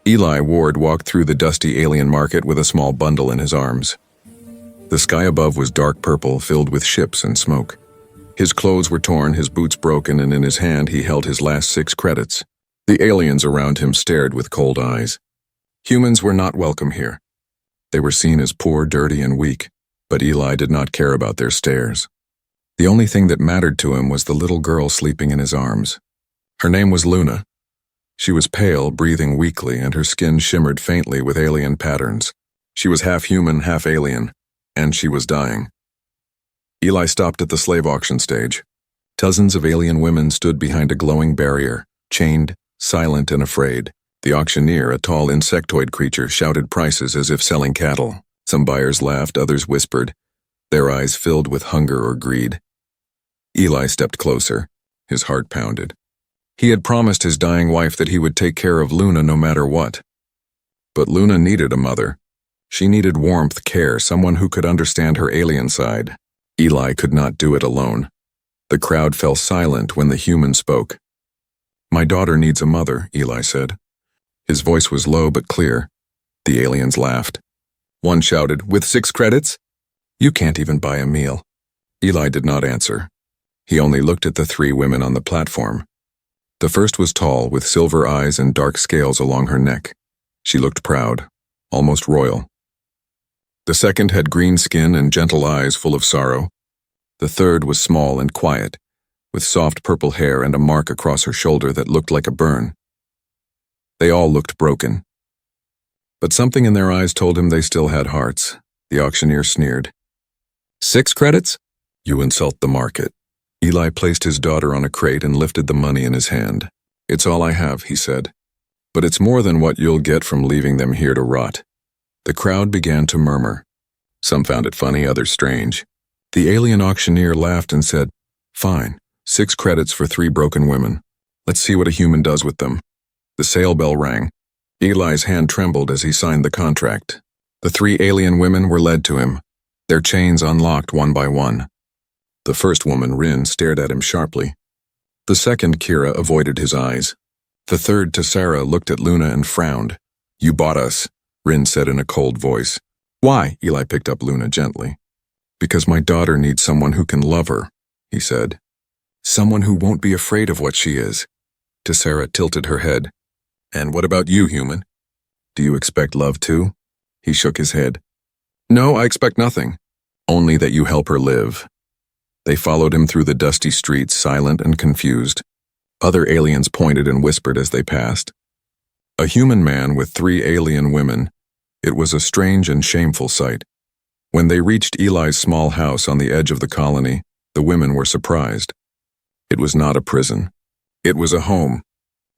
Eli Ward walked through the dusty alien market with a small bundle in his arms. The sky above was dark purple, filled with ships and smoke. His clothes were torn, his boots broken, and in his hand he held his last 6 credits. The aliens around him stared with cold eyes. Humans were not welcome here. They were seen as poor, dirty, and weak, but Eli did not care about their stares. The only thing that mattered to him was the little girl sleeping in his arms. Her name was Luna. She was pale, breathing weakly, and her skin shimmered faintly with alien patterns. She was half human, half alien, and she was dying. Eli stopped at the slave auction stage. Dozens of alien women stood behind a glowing barrier, chained, silent and afraid. The auctioneer, a tall insectoid creature, shouted prices as if selling cattle. Some buyers laughed, others whispered, their eyes filled with hunger or greed. Eli stepped closer. His heart pounded. He had promised his dying wife that he would take care of Luna no matter what. But Luna needed a mother. She needed warmth, care, someone who could understand her alien side. Eli could not do it alone. The crowd fell silent when the human spoke. "My daughter needs a mother," Eli said. His voice was low but clear. The aliens laughed. One shouted, "With 6 credits? You can't even buy a meal." Eli did not answer. He only looked at the 3 women on the platform. The first was tall, with silver eyes and dark scales along her neck. She looked proud, almost royal. The second had green skin and gentle eyes full of sorrow. The third was small and quiet, with soft purple hair and a mark across her shoulder that looked like a burn. They all looked broken. But something in their eyes told him they still had hearts. The auctioneer sneered. 6 credits? You insult the market." Eli placed his daughter on a crate and lifted the money in his hand. "It's all I have," he said. "But it's more than what you'll get from leaving them here to rot." The crowd began to murmur. Some found it funny, others strange. The alien auctioneer laughed and said, "Fine, 6 credits for 3 broken women. Let's see what a human does with them." The sale bell rang. Eli's hand trembled as he signed the contract. The 3 alien women were led to him, their chains unlocked one by one. The first woman, Rin, stared at him sharply. The second, Kira, avoided his eyes. The third, Tessera, looked at Luna and frowned. "You bought us," Rin said in a cold voice. "Why?" Eli picked up Luna gently. "Because my daughter needs someone who can love her," he said. "Someone who won't be afraid of what she is." Tessera tilted her head. "And what about you, human? Do you expect love too?" He shook his head. "No, I expect nothing. Only that you help her live." They followed him through the dusty streets, silent and confused. Other aliens pointed and whispered as they passed. A human man with 3 alien women. It was a strange and shameful sight. When they reached Eli's small house on the edge of the colony, the women were surprised. It was not a prison. It was a home.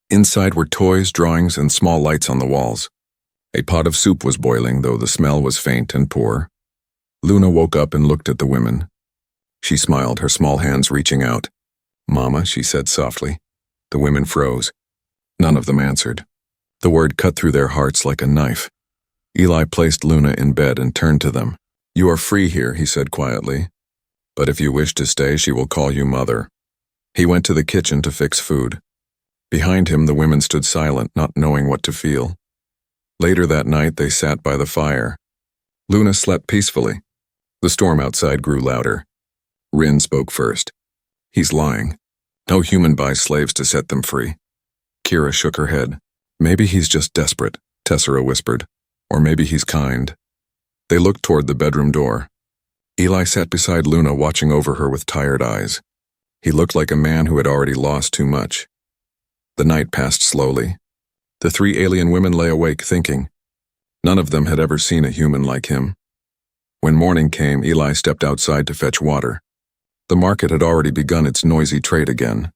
Inside were toys, drawings, and small lights on the walls. A pot of soup was boiling, though the smell was faint and poor. Luna woke up and looked at the women. She smiled, her small hands reaching out. "Mama," she said softly. The women froze. None of them answered. The word cut through their hearts like a knife. Eli placed Luna in bed and turned to them. "You are free here," he said quietly. "But if you wish to stay, she will call you mother." He went to the kitchen to fix food. Behind him, the women stood silent, not knowing what to feel. Later that night, they sat by the fire. Luna slept peacefully. The storm outside grew louder. Rin spoke first. "He's lying. No human buys slaves to set them free." Kira shook her head. "Maybe he's just desperate," Tessera whispered. "Or maybe he's kind." They looked toward the bedroom door. Eli sat beside Luna, watching over her with tired eyes. He looked like a man who had already lost too much. The night passed slowly. The 3 alien women lay awake thinking. None of them had ever seen a human like him. When morning came, Eli stepped outside to fetch water. The market had already begun its noisy trade again.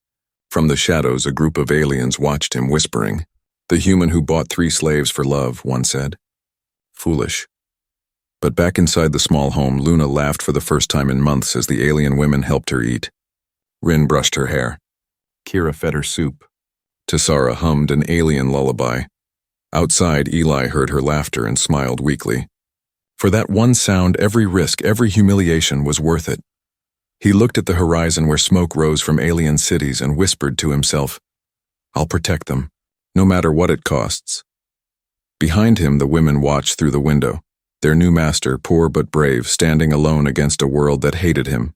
From the shadows, a group of aliens watched him, whispering. "The human who bought 3 slaves for love," one said. "Foolish." But back inside the small home, Luna laughed for the first time in months as the alien women helped her eat. Rin brushed her hair. Kira fed her soup. Tessera hummed an alien lullaby. Outside, Eli heard her laughter and smiled weakly. For that one sound, every risk, every humiliation was worth it. He looked at the horizon where smoke rose from alien cities and whispered to himself, "I'll protect them, no matter what it costs." Behind him, the women watched through the window, their new master, poor but brave, standing alone against a world that hated him.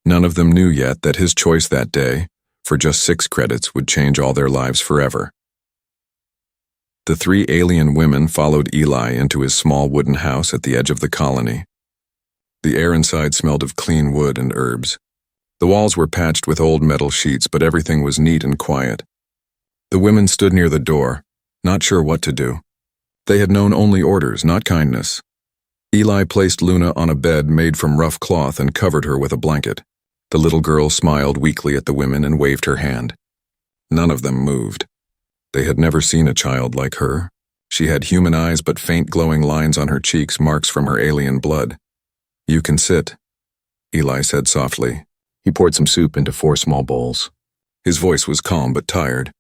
None of them knew yet that his choice that day, for just 6 credits, would change all their lives forever. The 3 alien women followed Eli into his small wooden house at the edge of the colony. The air inside smelled of clean wood and herbs. The walls were patched with old metal sheets, but everything was neat and quiet. The women stood near the door, not sure what to do. They had known only orders, not kindness. Eli placed Luna on a bed made from rough cloth and covered her with a blanket. The little girl smiled weakly at the women and waved her hand. None of them moved. They had never seen a child like her. She had human eyes but faint glowing lines on her cheeks, marks from her alien blood. "You can sit," Eli said softly. He poured some soup into 4 small bowls. His voice was calm but tired.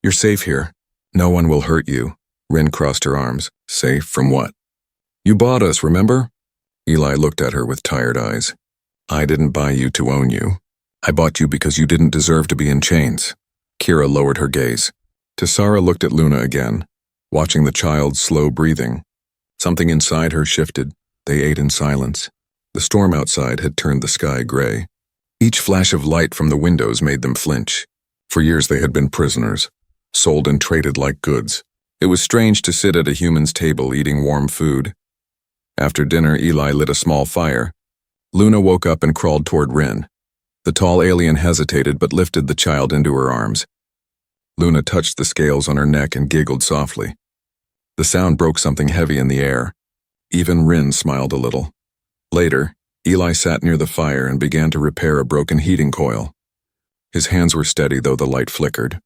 "You're safe here. No one will hurt you." Rin crossed her arms. "Safe from what?" "You bought us, remember?" Eli looked at her with tired eyes. "I didn't buy you to own you. I bought you because you didn't deserve to be in chains." Kira lowered her gaze. Tessara looked at Luna again, watching the child's slow breathing. Something inside her shifted. They ate in silence. The storm outside had turned the sky gray. Each flash of light from the windows made them flinch. For years they had been prisoners, sold and traded like goods. It was strange to sit at a human's table eating warm food. After dinner, Eli lit a small fire. Luna woke up and crawled toward Rin. The tall alien hesitated but lifted the child into her arms. Luna touched the scales on her neck and giggled softly. The sound broke something heavy in the air. Even Rin smiled a little. Later, Eli sat near the fire and began to repair a broken heating coil. His hands were steady, though the light flickered.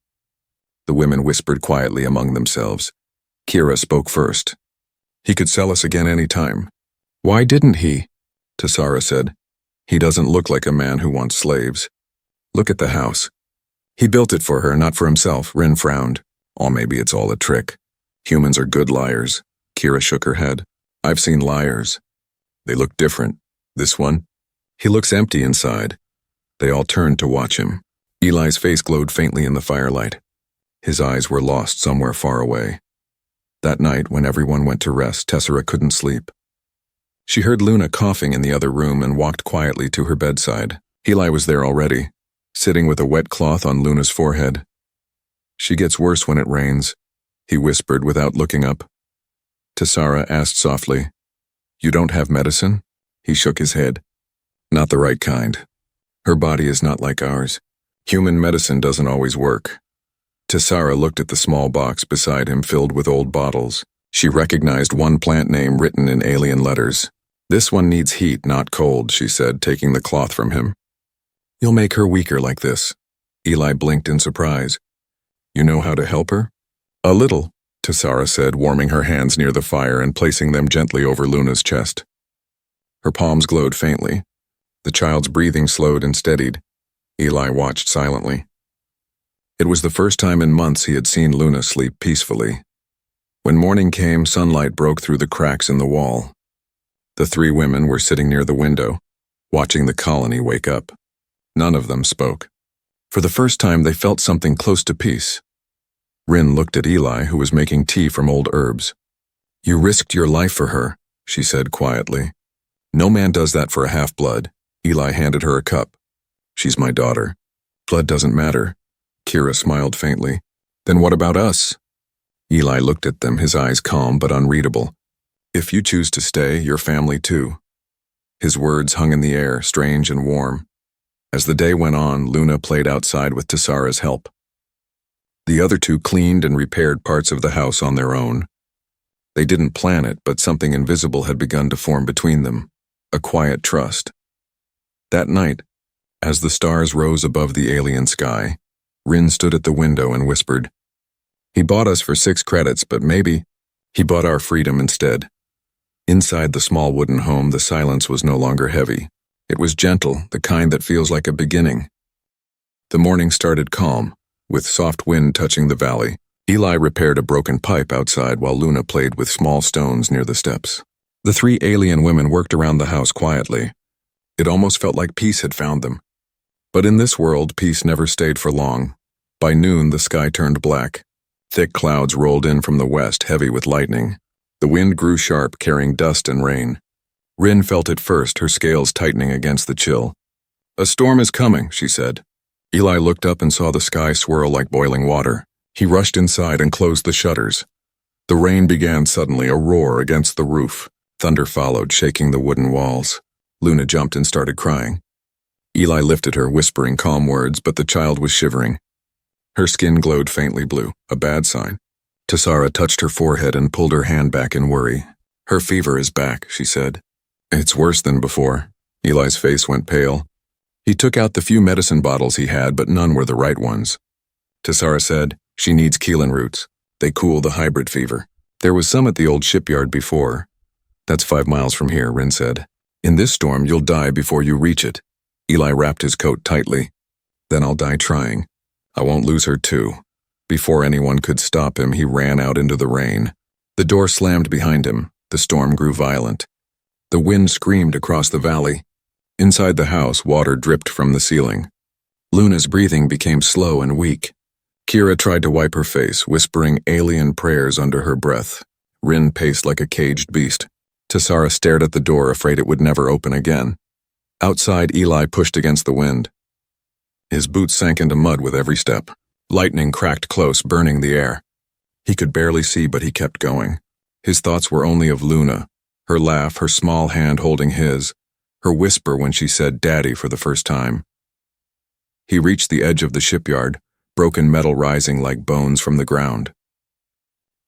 The women whispered quietly among themselves. Kira spoke first. "He could sell us again any time." "Why didn't he?" Tessara said. "He doesn't look like a man who wants slaves. Look at the house. He built it for her, not for himself." Rin frowned. "Oh, maybe it's all a trick. Humans are good liars." Kira shook her head. "I've seen liars. They look different. This one? He looks empty inside." They all turned to watch him. Eli's face glowed faintly in the firelight. His eyes were lost somewhere far away. That night, when everyone went to rest, Tessara couldn't sleep. She heard Luna coughing in the other room and walked quietly to her bedside. Eli was there already, sitting with a wet cloth on Luna's forehead. "She gets worse when it rains," he whispered without looking up. Tessara asked softly, "You don't have medicine?" He shook his head. "Not the right kind. Her body is not like ours. Human medicine doesn't always work." Tessara looked at the small box beside him filled with old bottles. She recognized one plant name written in alien letters. "This one needs heat, not cold," she said, taking the cloth from him. "You'll make her weaker like this." Eli blinked in surprise. "You know how to help her?" "A little," Tessara said, warming her hands near the fire and placing them gently over Luna's chest. Her palms glowed faintly. The child's breathing slowed and steadied. Eli watched silently. It was the first time in months he had seen Luna sleep peacefully. When morning came, sunlight broke through the cracks in the wall. The 3 women were sitting near the window, watching the colony wake up. None of them spoke. For the first time, they felt something close to peace. Rin looked at Eli, who was making tea from old herbs. "You risked your life for her," she said quietly. "No man does that for a half-blood." Eli handed her a cup. "She's my daughter. Blood doesn't matter." Kira smiled faintly. "Then what about us?" Eli looked at them, his eyes calm but unreadable. "If you choose to stay, your family too." His words hung in the air, strange and warm. As the day went on, Luna played outside with Tessara's help. The other 2 cleaned and repaired parts of the house on their own. They didn't plan it, but something invisible had begun to form between them, a quiet trust. That night, as the stars rose above the alien sky, Rin stood at the window and whispered, "He bought us for 6 credits, but maybe he bought our freedom instead." Inside the small wooden home, the silence was no longer heavy. It was gentle, the kind that feels like a beginning. The morning started calm, with soft wind touching the valley. Eli repaired a broken pipe outside while Luna played with small stones near the steps. The 3 alien women worked around the house quietly. It almost felt like peace had found them. But in this world, peace never stayed for long. By noon, the sky turned black. Thick clouds rolled in from the west, heavy with lightning. The wind grew sharp, carrying dust and rain. Rin felt it first, her scales tightening against the chill. "A storm is coming," she said. Eli looked up and saw the sky swirl like boiling water. He rushed inside and closed the shutters. The rain began suddenly, a roar against the roof. Thunder followed, shaking the wooden walls. Luna jumped and started crying. Eli lifted her, whispering calm words, but the child was shivering. Her skin glowed faintly blue, a bad sign. Tessara touched her forehead and pulled her hand back in worry. "Her fever is back," she said. "It's worse than before." Eli's face went pale. He took out the few medicine bottles he had, but none were the right ones. Tessara said, "She needs Keelan roots. They cool the hybrid fever. There was some at the old shipyard before." "That's 5 miles from here," Rin said. "In this storm, you'll die before you reach it." Eli wrapped his coat tightly. "Then I'll die trying. I won't lose her too." Before anyone could stop him, he ran out into the rain. The door slammed behind him. The storm grew violent. The wind screamed across the valley. Inside the house, water dripped from the ceiling. Luna's breathing became slow and weak. Kira tried to wipe her face, whispering alien prayers under her breath. Rin paced like a caged beast. Tessara stared at the door, afraid it would never open again. Outside, Eli pushed against the wind. His boots sank into mud with every step. Lightning cracked close, burning the air. He could barely see, but he kept going. His thoughts were only of Luna, her laugh, her small hand holding his, her whisper when she said "Daddy" for the first time. He reached the edge of the shipyard, broken metal rising like bones from the ground.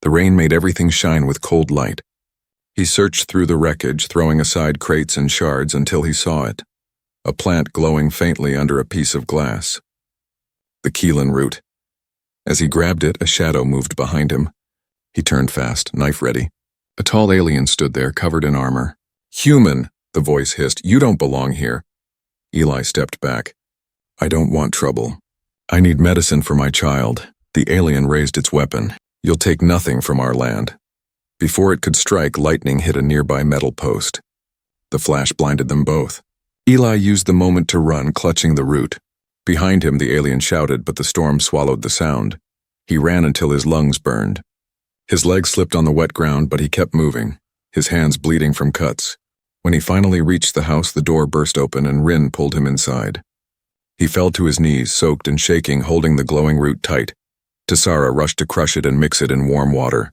The rain made everything shine with cold light. He searched through the wreckage, throwing aside crates and shards until he saw it, a plant glowing faintly under a piece of glass. The Keelan root. As he grabbed it, a shadow moved behind him. He turned fast, knife ready. A tall alien stood there, covered in armor. "Human," the voice hissed. "You don't belong here." Eli stepped back. "I don't want trouble. I need medicine for my child." The alien raised its weapon. "You'll take nothing from our land." Before it could strike, lightning hit a nearby metal post. The flash blinded them both. Eli used the moment to run, clutching the root. Behind him, the alien shouted, but the storm swallowed the sound. He ran until his lungs burned. His legs slipped on the wet ground, but he kept moving, his hands bleeding from cuts. When he finally reached the house, the door burst open and Rin pulled him inside. He fell to his knees, soaked and shaking, holding the glowing root tight. Tessara rushed to crush it and mix it in warm water.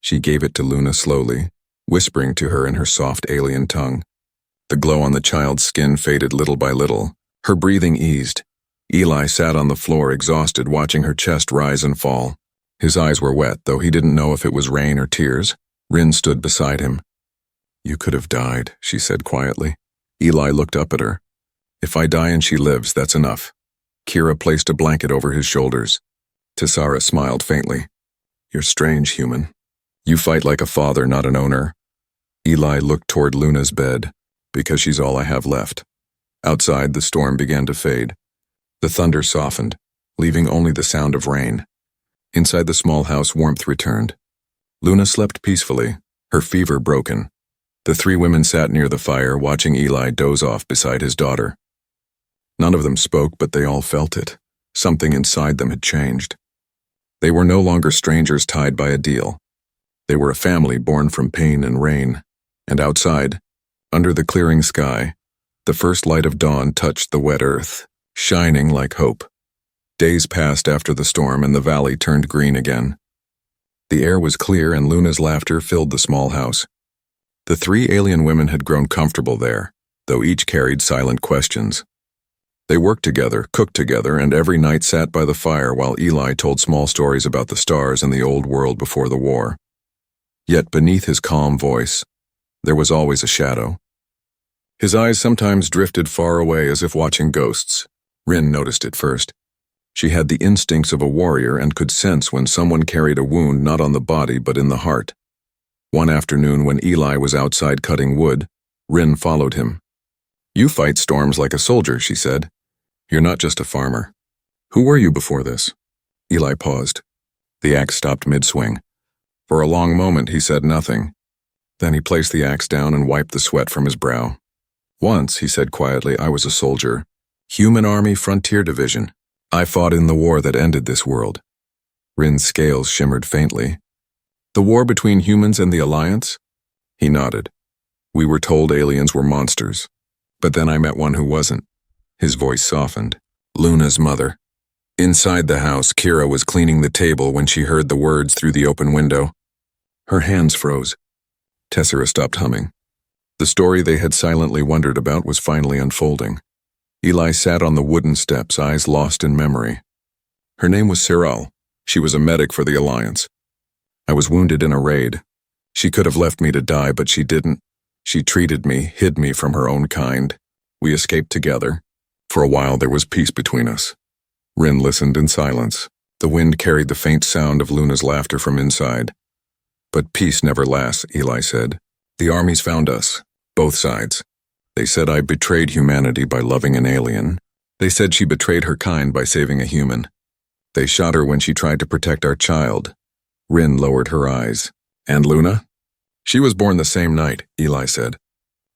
She gave it to Luna slowly, whispering to her in her soft alien tongue. The glow on the child's skin faded little by little. Her breathing eased. Eli sat on the floor, exhausted, watching her chest rise and fall. His eyes were wet, though he didn't know if it was rain or tears. Rin stood beside him. "You could have died," she said quietly. Eli looked up at her. "If I die and she lives, that's enough." Kira placed a blanket over his shoulders. Tessara smiled faintly. "You're strange, human. You fight like a father, not an owner." Eli looked toward Luna's bed. "Because she's all I have left." Outside, the storm began to fade. The thunder softened, leaving only the sound of rain. Inside the small house, warmth returned. Luna slept peacefully, her fever broken. The 3 women sat near the fire, watching Eli doze off beside his daughter. None of them spoke, but they all felt it. Something inside them had changed. They were no longer strangers tied by a deal. They were a family born from pain and rain. And outside, under the clearing sky, the first light of dawn touched the wet earth, shining like hope. Days passed after the storm and the valley turned green again. The air was clear and Luna's laughter filled the small house. The 3 alien women had grown comfortable there, though each carried silent questions. They worked together, cooked together, and every night sat by the fire while Eli told small stories about the stars and the old world before the war. Yet beneath his calm voice, there was always a shadow. His eyes sometimes drifted far away as if watching ghosts. Rin noticed it first. She had the instincts of a warrior and could sense when someone carried a wound not on the body but in the heart. One afternoon when Eli was outside cutting wood, Rin followed him. "You fight storms like a soldier," she said. "You're not just a farmer. Who were you before this?" Eli paused. The axe stopped mid-swing. For a long moment he said nothing. Then he placed the axe down and wiped the sweat from his brow. "Once," he said quietly, "I was a soldier. Human Army Frontier Division. I fought in the war that ended this world." Rin's scales shimmered faintly. The war between humans and the Alliance? He nodded. We were told aliens were monsters. But then I met one who wasn't. His voice softened. Luna's mother. Inside the house, Kira was cleaning the table when she heard the words through the open window. Her hands froze. Tessera stopped humming. The story they had silently wondered about was finally unfolding. Eli sat on the wooden steps, eyes lost in memory. Her name was Siral. She was a medic for the Alliance. I was wounded in a raid. She could have left me to die, but she didn't. She treated me, hid me from her own kind. We escaped together. For a while there was peace between us. Rin listened in silence. The wind carried the faint sound of Luna's laughter from inside. But peace never lasts, Eli said. The armies found us, both sides. They said I betrayed humanity by loving an alien. They said she betrayed her kind by saving a human. They shot her when she tried to protect our child. Rin lowered her eyes. And Luna? She was born the same night, Eli said.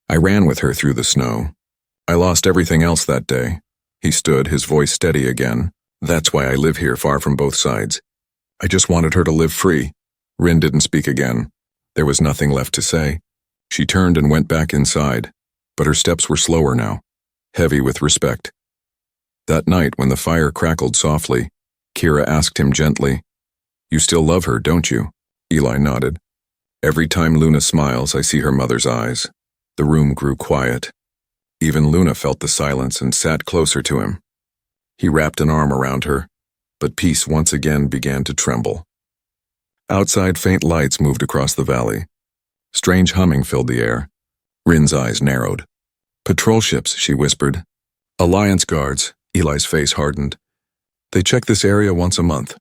I ran with her through the snow. I lost everything else that day. He stood, his voice steady again. That's why I live here, far from both sides. I just wanted her to live free. Rin didn't speak again. There was nothing left to say. She turned and went back inside, but her steps were slower now, heavy with respect. That night, when the fire crackled softly, Kira asked him gently, You still love her, don't you? Eli nodded. Every time Luna smiles, I see her mother's eyes. The room grew quiet. Even Luna felt the silence and sat closer to him. He wrapped an arm around her, but peace once again began to tremble. Outside, faint lights moved across the valley. Strange humming filled the air. Rin's eyes narrowed. Patrol ships, she whispered. Alliance guards, Eli's face hardened. They check this area once a month.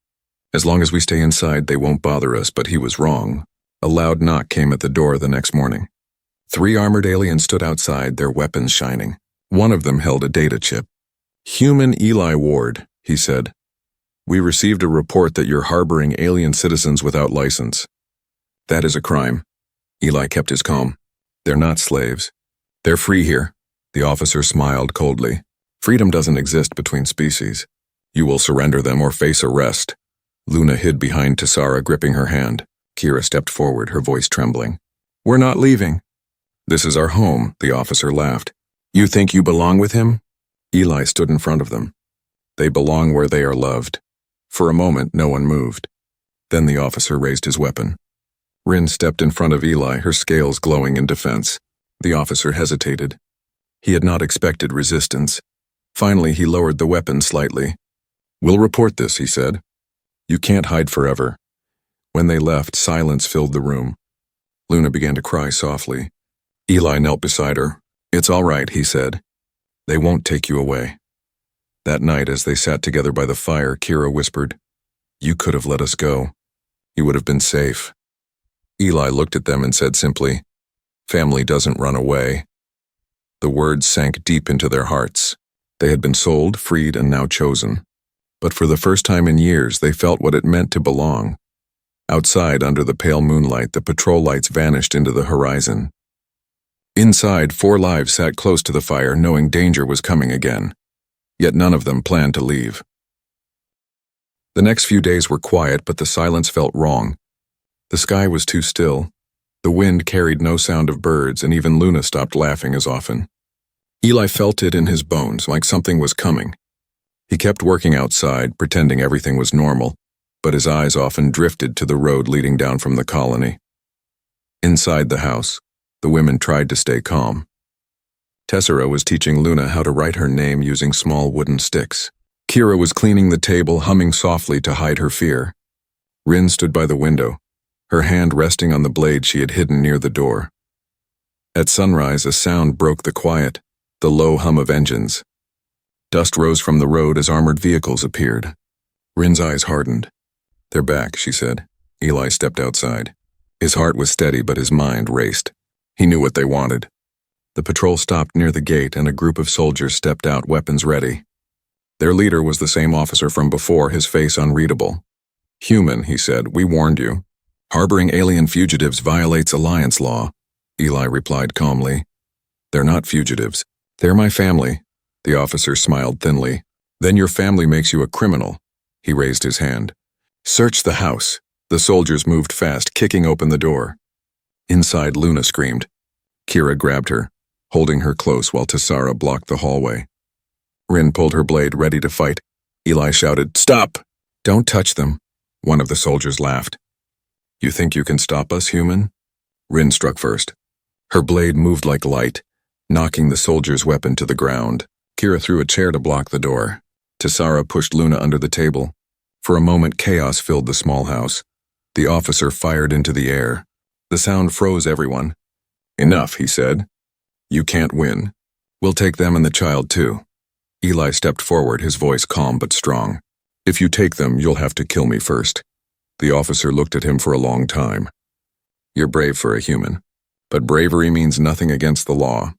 As long as we stay inside, they won't bother us, but he was wrong. A loud knock came at the door the next morning. 3 armored aliens stood outside, their weapons shining. One of them held a data chip. Human Eli Ward, he said. We received a report that you're harboring alien citizens without license. That is a crime. Eli kept his calm. They're not slaves. They're free here. The officer smiled coldly. Freedom doesn't exist between species. You will surrender them or face arrest. Luna hid behind Tessera, gripping her hand. Kira stepped forward, her voice trembling. We're not leaving. This is our home, the officer laughed. You think you belong with him? Eli stood in front of them. They belong where they are loved. For a moment, no one moved. Then the officer raised his weapon. Rin stepped in front of Eli, her scales glowing in defense. The officer hesitated. He had not expected resistance. Finally, he lowered the weapon slightly. We'll report this, he said. You can't hide forever. When they left, silence filled the room. Luna began to cry softly. Eli knelt beside her. It's all right, he said. They won't take you away. That night, as they sat together by the fire, Kira whispered, You could have let us go. You would have been safe. Eli looked at them and said simply, Family doesn't run away. The words sank deep into their hearts. They had been sold, freed, and now chosen. But for the first time in years, they felt what it meant to belong. Outside, under the pale moonlight, the patrol lights vanished into the horizon. Inside, 4 lives sat close to the fire, knowing danger was coming again. Yet none of them planned to leave. The next few days were quiet, but the silence felt wrong. The sky was too still. The wind carried no sound of birds, and even Luna stopped laughing as often. Eli felt it in his bones, like something was coming. He kept working outside, pretending everything was normal, but his eyes often drifted to the road leading down from the colony. Inside the house, the women tried to stay calm. Tessera was teaching Luna how to write her name using small wooden sticks. Kira was cleaning the table, humming softly to hide her fear. Rin stood by the window, her hand resting on the blade she had hidden near the door. At sunrise, a sound broke the quiet, the low hum of engines. Dust rose from the road as armored vehicles appeared. Rin's eyes hardened. They're back, she said. Eli stepped outside. His heart was steady, but his mind raced. He knew what they wanted. The patrol stopped near the gate, and a group of soldiers stepped out, weapons ready. Their leader was the same officer from before, his face unreadable. Human, he said, we warned you. Harboring alien fugitives violates Alliance law, Eli replied calmly. They're not fugitives. They're my family. The officer smiled thinly. Then your family makes you a criminal. He raised his hand. Search the house. The soldiers moved fast, kicking open the door. Inside, Luna screamed. Kira grabbed her, holding her close while Tessara blocked the hallway. Rin pulled her blade, ready to fight. Eli shouted, "Stop! Don't touch them." One of the soldiers laughed. "You think you can stop us, human?" Rin struck first. Her blade moved like light, knocking the soldier's weapon to the ground. Kira threw a chair to block the door. Tessara pushed Luna under the table. For a moment, chaos filled the small house. The officer fired into the air. The sound froze everyone. "Enough," he said. "You can't win. We'll take them and the child too." Eli stepped forward, his voice calm but strong. "If you take them, you'll have to kill me first." The officer looked at him for a long time. "You're brave for a human, but bravery means nothing against the law."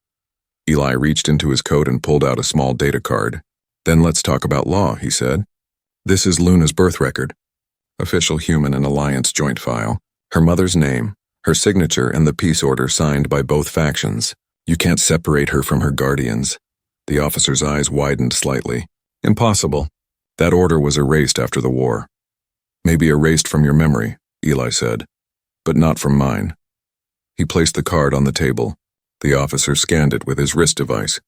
Eli reached into his coat and pulled out a small data card. "Then let's talk about law," he said. "This is Luna's birth record. Official Human and Alliance joint file. Her mother's name, her signature, and the peace order signed by both factions. You can't separate her from her guardians." The officer's eyes widened slightly. "Impossible. That order was erased after the war." "Maybe erased from your memory," Eli said, "but not from mine." He placed the card on the table. The officer scanned it with his wrist device.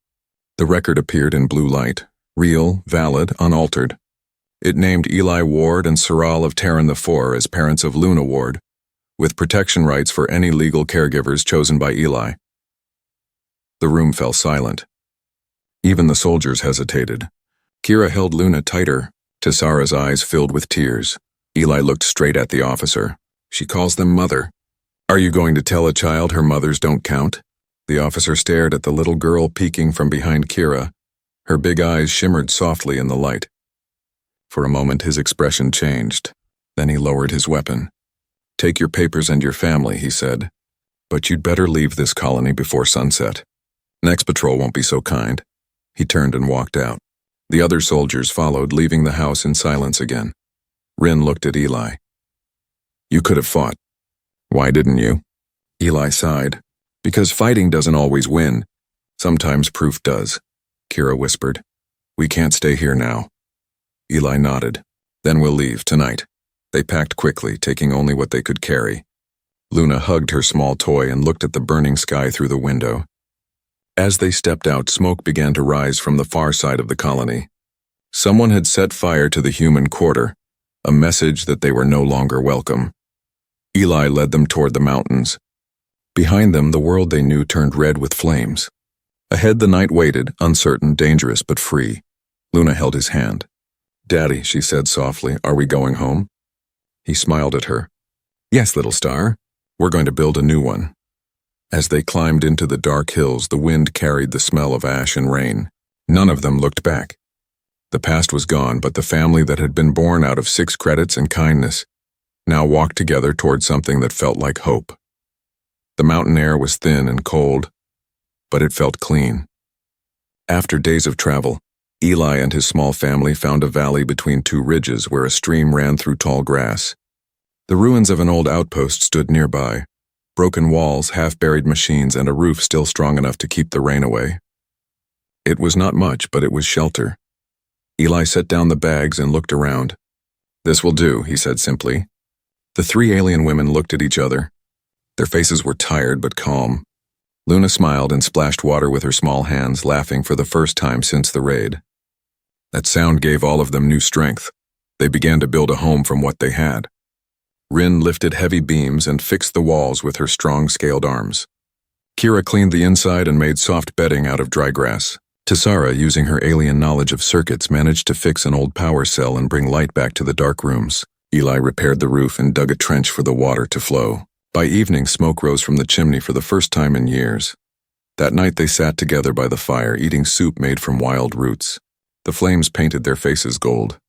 The record appeared in blue light, real, valid, unaltered. It named Eli Ward and Saral of Terran IV as parents of Luna Ward, with protection rights for any legal caregivers chosen by Eli. The room fell silent. Even the soldiers hesitated. Kira held Luna tighter. Tessara's eyes filled with tears. Eli looked straight at the officer. "She calls them mother. Are you going to tell a child her mothers don't count?" The officer stared at the little girl peeking from behind Kira. Her big eyes shimmered softly in the light. For a moment his expression changed. Then he lowered his weapon. "Take your papers and your family," he said. "But you'd better leave this colony before sunset. Next patrol won't be so kind." He turned and walked out. The other soldiers followed, leaving the house in silence again. Rin looked at Eli. "You could have fought. Why didn't you?" Eli sighed. "Because fighting doesn't always win. Sometimes proof does," Kira whispered. "We can't stay here now." Eli nodded. "Then we'll leave tonight." They packed quickly, taking only what they could carry. Luna hugged her small toy and looked at the burning sky through the window. As they stepped out, smoke began to rise from the far side of the colony. Someone had set fire to the human quarter, a message that they were no longer welcome. Eli led them toward the mountains. Behind them, the world they knew turned red with flames. Ahead, the night waited, uncertain, dangerous, but free. Luna held his hand. "Daddy," she said softly, "are we going home?" He smiled at her. "Yes, little star. We're going to build a new one." As they climbed into the dark hills, the wind carried the smell of ash and rain. None of them looked back. The past was gone, but the family that had been born out of 6 credits and kindness now walked together toward something that felt like hope. The mountain air was thin and cold, but it felt clean. After days of travel, Eli and his small family found a valley between 2 ridges where a stream ran through tall grass. The ruins of an old outpost stood nearby. Broken walls, half-buried machines, and a roof still strong enough to keep the rain away. It was not much, but it was shelter. Eli set down the bags and looked around. "This will do," he said simply. The 3 alien women looked at each other. Their faces were tired but calm. Luna smiled and splashed water with her small hands, laughing for the first time since the raid. That sound gave all of them new strength. They began to build a home from what they had. Rin lifted heavy beams and fixed the walls with her strong scaled arms. Kira cleaned the inside and made soft bedding out of dry grass. Tessara, using her alien knowledge of circuits, managed to fix an old power cell and bring light back to the dark rooms. Eli repaired the roof and dug a trench for the water to flow. By evening, smoke rose from the chimney for the first time in years. That night they sat together by the fire, eating soup made from wild roots. The flames painted their faces gold.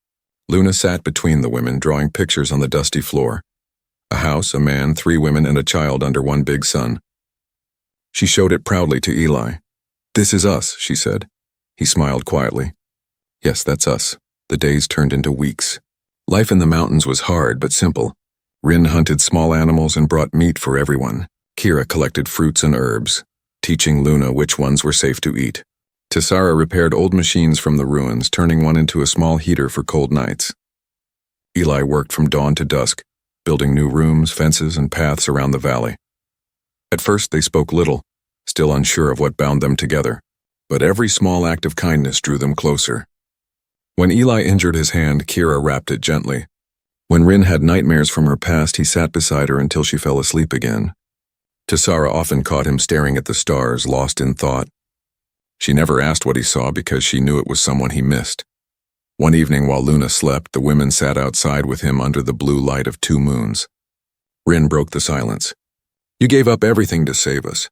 Luna sat between the women, drawing pictures on the dusty floor. A house, a man, 3 women, and a child under one big sun. She showed it proudly to Eli. "This is us," she said. He smiled quietly. "Yes, that's us." The days turned into weeks. Life in the mountains was hard but simple. Rin hunted small animals and brought meat for everyone. Kira collected fruits and herbs, teaching Luna which ones were safe to eat. Tessara repaired old machines from the ruins, turning one into a small heater for cold nights. Eli worked from dawn to dusk, building new rooms, fences, and paths around the valley. At first they spoke little, still unsure of what bound them together, but every small act of kindness drew them closer. When Eli injured his hand, Kira wrapped it gently. When Rin had nightmares from her past, he sat beside her until she fell asleep again. Tessara often caught him staring at the stars, lost in thought. She never asked what he saw because she knew it was someone he missed. One evening while Luna slept, the women sat outside with him under the blue light of 2 moons. Rin broke the silence. "You gave up everything to save us.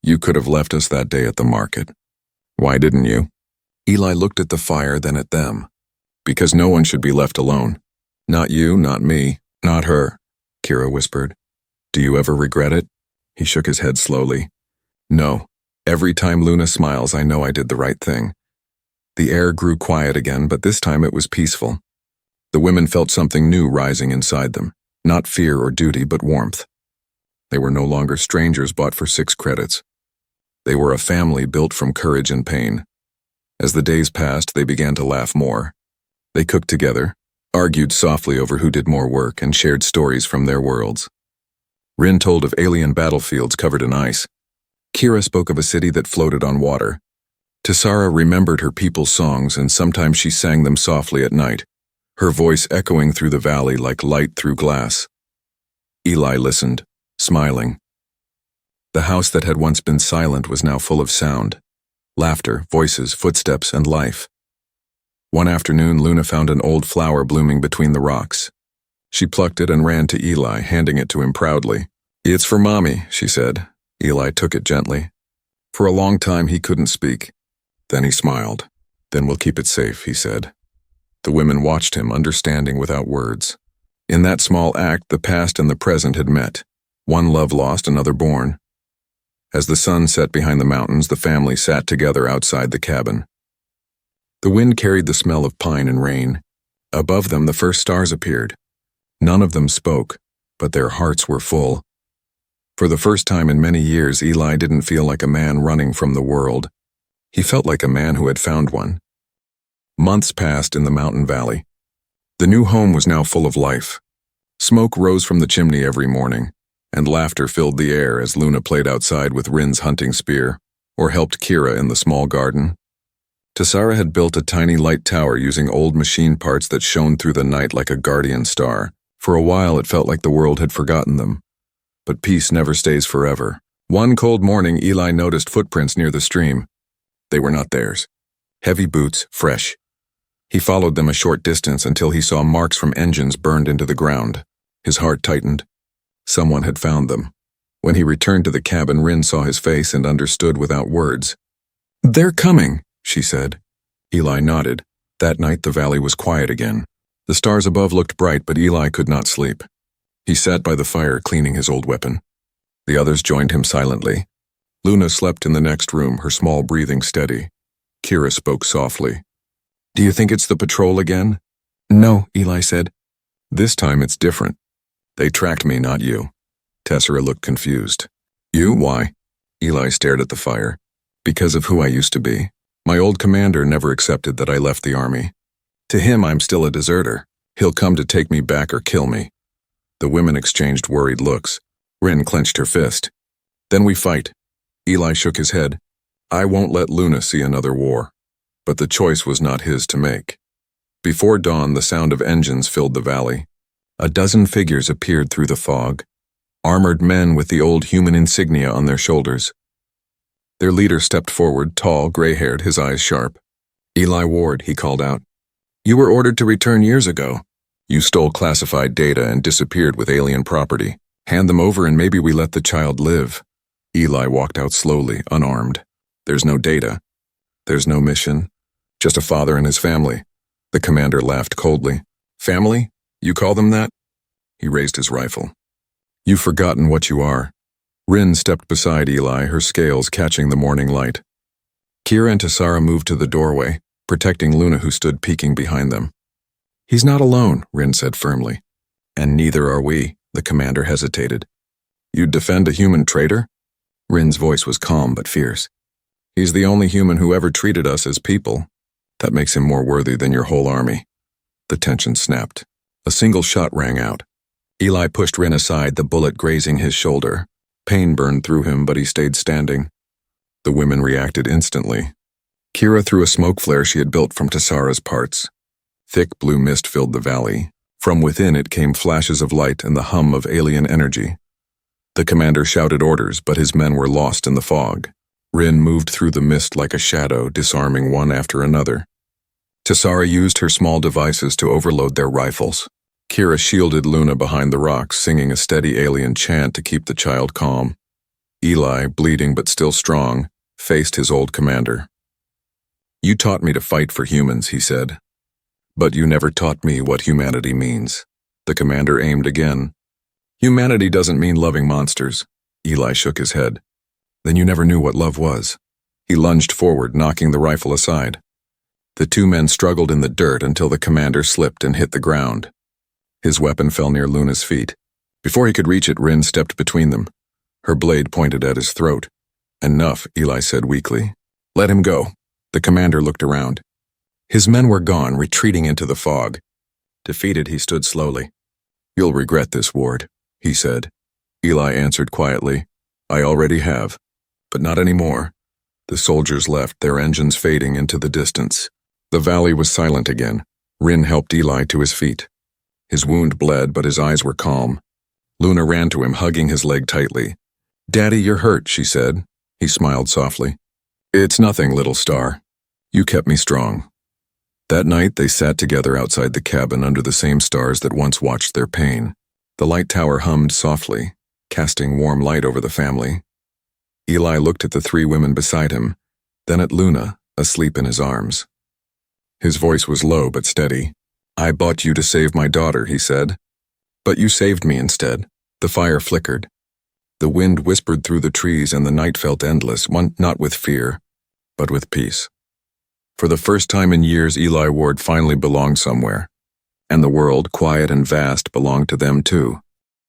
You could have left us that day at the market. Why didn't you?" Eli looked at the fire, then at them. "Because no one should be left alone. Not you, not me, not her," Kira whispered. "Do you ever regret it?" He shook his head slowly. "No. Every time Luna smiles, I know I did the right thing." The air grew quiet again, but this time it was peaceful. The women felt something new rising inside them, not fear or duty, but warmth. They were no longer strangers bought for 6 credits. They were a family built from courage and pain. As the days passed, they began to laugh more. They cooked together, argued softly over who did more work, and shared stories from their worlds. Rin told of alien battlefields covered in ice. Kira spoke of a city that floated on water. Tessara remembered her people's songs, and sometimes she sang them softly at night, her voice echoing through the valley like light through glass. Eli listened, smiling. The house that had once been silent was now full of sound. Laughter, voices, footsteps, and life. One afternoon, Luna found an old flower blooming between the rocks. She plucked it and ran to Eli, handing it to him proudly. "It's for Mommy," she said. Eli took it gently. For a long time, he couldn't speak. Then he smiled. "Then we'll keep it safe," he said. The women watched him, understanding without words. In that small act, the past and the present had met. One love lost, another born. As the sun set behind the mountains, the family sat together outside the cabin. The wind carried the smell of pine and rain. Above them, the first stars appeared. None of them spoke, but their hearts were full. For the first time in many years, Eli didn't feel like a man running from the world. He felt like a man who had found one. Months passed in the mountain valley. The new home was now full of life. Smoke rose from the chimney every morning, and laughter filled the air as Luna played outside with Rin's hunting spear, or helped Kira in the small garden. Tessara had built a tiny light tower using old machine parts that shone through the night like a guardian star. For a while it felt like the world had forgotten them. But peace never stays forever. One cold morning, Eli noticed footprints near the stream. They were not theirs. Heavy boots, fresh. He followed them a short distance until he saw marks from engines burned into the ground. His heart tightened. Someone had found them. When he returned to the cabin, Rin saw his face and understood without words. "They're coming," she said. Eli nodded. That night the valley was quiet again. The stars above looked bright, but Eli could not sleep. He sat by the fire cleaning his old weapon. The others joined him silently. Luna slept in the next room, her small breathing steady. Kira spoke softly. "Do you think it's the patrol again?" "No," Eli said. "This time it's different. They tracked me, not you." Tessara looked confused. "You? Why?" Eli stared at the fire. "Because of who I used to be. My old commander never accepted that I left the army. To him, I'm still a deserter. He'll come to take me back or kill me." The women exchanged worried looks. Rin clenched her fist. "Then we fight." Eli shook his head. "I won't let Luna see another war." But the choice was not his to make. Before dawn, the sound of engines filled the valley. A dozen figures appeared through the fog. Armored men with the old human insignia on their shoulders. Their leader stepped forward, tall, gray-haired, his eyes sharp. "Eli Ward," he called out. "You were ordered to return years ago. You stole classified data and disappeared with alien property. Hand them over and maybe we let the child live." Eli walked out slowly, unarmed. "There's no data. There's no mission. Just a father and his family." The commander laughed coldly. "Family? You call them that?" He raised his rifle. "You've forgotten what you are." Rin stepped beside Eli, her scales catching the morning light. Kira and Tessara moved to the doorway, protecting Luna, who stood peeking behind them. "He's not alone," Rin said firmly. "And neither are we," the commander hesitated. "You'd defend a human traitor?" Rin's voice was calm but fierce. "He's the only human who ever treated us as people. That makes him more worthy than your whole army." The tension snapped. A single shot rang out. Eli pushed Rin aside, the bullet grazing his shoulder. Pain burned through him, but he stayed standing. The women reacted instantly. Kira threw a smoke flare she had built from Tessara's parts. Thick blue mist filled the valley. From within it came flashes of light and the hum of alien energy. The commander shouted orders, but his men were lost in the fog. Rin moved through the mist like a shadow, disarming one after another. Tessara used her small devices to overload their rifles. Kira shielded Luna behind the rocks, singing a steady alien chant to keep the child calm. Eli, bleeding but still strong, faced his old commander. "You taught me to fight for humans," he said. "But you never taught me what humanity means." The commander aimed again. "Humanity doesn't mean loving monsters." Eli shook his head. "Then you never knew what love was." He lunged forward, knocking the rifle aside. The two men struggled in the dirt until the commander slipped and hit the ground. His weapon fell near Luna's feet. Before he could reach it, Rin stepped between them. Her blade pointed at his throat. "Enough," Eli said weakly. "Let him go." The commander looked around. His men were gone, retreating into the fog. Defeated, he stood slowly. "You'll regret this, Ward," he said. Eli answered quietly, "I already have, but not anymore." The soldiers left, their engines fading into the distance. The valley was silent again. Rin helped Eli to his feet. His wound bled, but his eyes were calm. Luna ran to him, hugging his leg tightly. "Daddy, you're hurt," she said. He smiled softly. "It's nothing, little star. You kept me strong." That night, they sat together outside the cabin under the same stars that once watched their pain. The light tower hummed softly, casting warm light over the family. Eli looked at the three women beside him, then at Luna, asleep in his arms. His voice was low but steady. "I bought you to save my daughter," he said. "But you saved me instead." The fire flickered. The wind whispered through the trees and the night felt endless, not with fear, but with peace. For the first time in years, Eli Ward finally belonged somewhere. And the world, quiet and vast, belonged to them too.